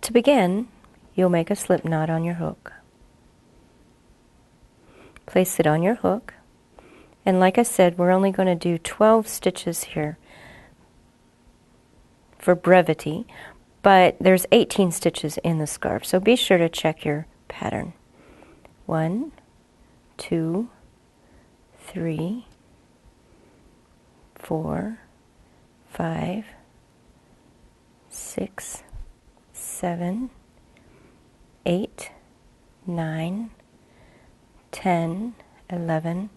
To begin, you'll make a slip knot on your hook. Place it on your hook, and like I said, we're only going to do 12 stitches here for brevity, but there's 18 stitches in the scarf, so be sure to check your pattern. 1, 2, 3, 4, 5, 6, 7, 8, 9, 10, 11,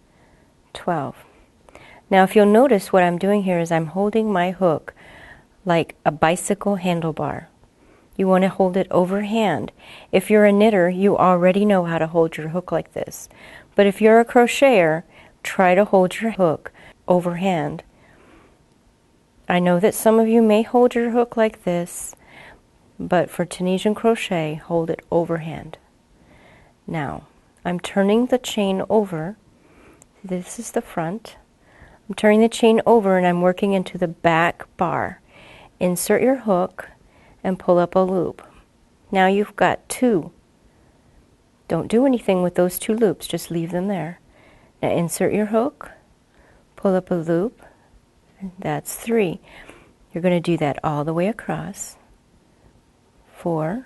12. Now if you'll notice, what I'm doing here is I'm holding my hook like a bicycle handlebar. You want to hold it overhand. If you're a knitter, you already know how to hold your hook like this. But if you're a crocheter, try to hold your hook overhand. I know that some of you may hold your hook like this, but for Tunisian crochet, hold it overhand. Now, I'm turning the chain over. This is the front. I'm turning the chain over and I'm working into the back bar. Insert your hook and pull up a loop. Now you've got 2. Don't do anything with those 2 loops, just leave them there. Now insert your hook, pull up a loop, and that's 3. You're going to do that all the way across. 4,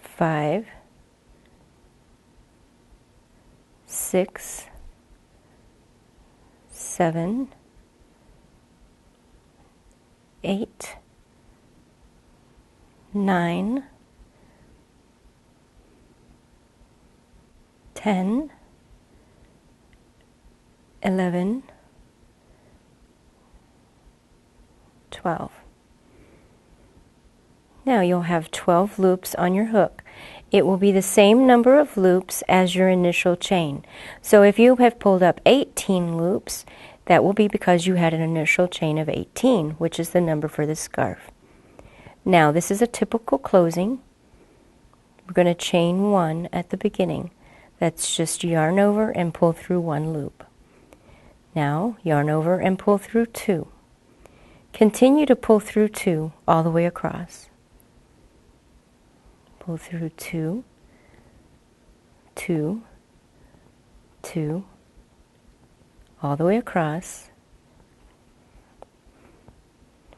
5, 6, 7, 8, 9, 10, 11, 12. Now you'll have 12 loops on your hook. It will be the same number of loops as your initial chain. So if you have pulled up 18 loops, that will be because you had an initial chain of 18, which is the number for the scarf. Now this is a typical closing. We're going to chain 1 at the beginning. That's just yarn over and pull through 1 loop. Now yarn over and pull through 2. Continue to pull through 2 all the way across. Pull through 2, 2, 2, all the way across.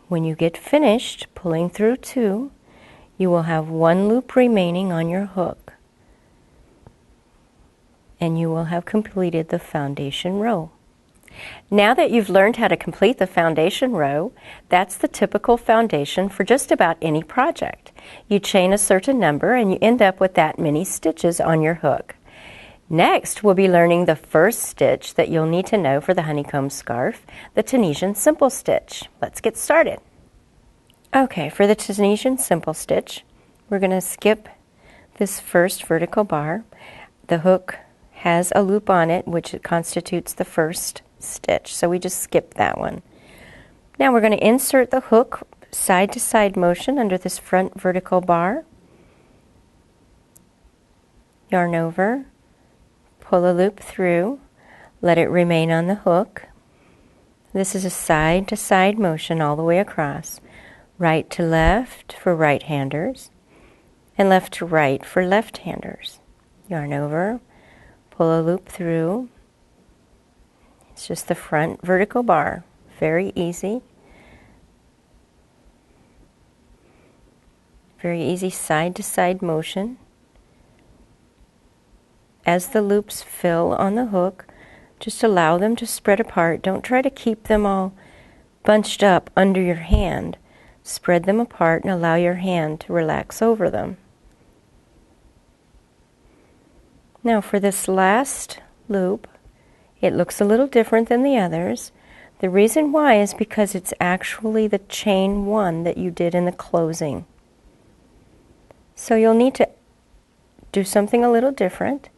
When you get finished pulling through 2, you will have 1 loop remaining on your hook, and you will have completed the foundation row. Now that you've learned how to complete the foundation row, that's the typical foundation for just about any project. You chain a certain number and you end up with that many stitches on your hook. Next, we'll be learning the first stitch that you'll need to know for the honeycomb scarf, the Tunisian simple stitch. Let's get started. Okay, for the Tunisian simple stitch, we're going to skip this first vertical bar. The hook has a loop on it, which constitutes the first stitch, so we just skip that one. Now we're going to insert the hook side to side motion under this front vertical bar. Yarn over, pull a loop through, let it remain on the hook. This is a side to side motion all the way across. Right to left for right-handers and left to right for left-handers. Yarn over, pull a loop through. It's just the front vertical bar. Very easy. Very easy side to side motion. As the loops fill on the hook, just allow them to spread apart. Don't try to keep them all bunched up under your hand. Spread them apart and allow your hand to relax over them. Now for this last loop, it looks a little different than the others. The reason why is because it's actually the chain 1 that you did in the closing. So you'll need to do something a little different.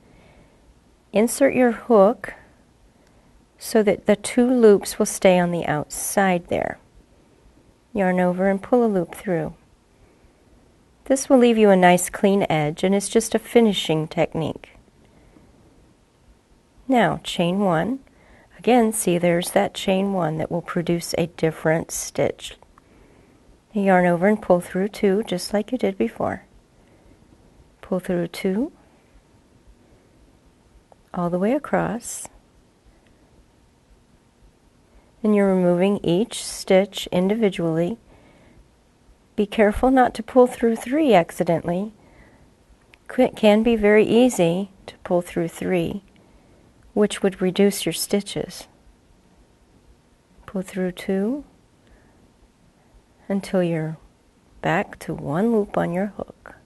Insert your hook so that the 2 loops will stay on the outside there. Yarn over and pull a loop through. This will leave you a nice clean edge, and it's just a finishing technique. Now chain 1. Again, see, there's that chain 1 that will produce a different stitch. Yarn over and pull through 2, just like you did before. Pull through 2, all the way across, and you're removing each stitch individually. Be careful not to pull through 3 accidentally. It can be very easy to pull through 3, which would reduce your stitches. Pull through 2 until you're back to 1 loop on your hook.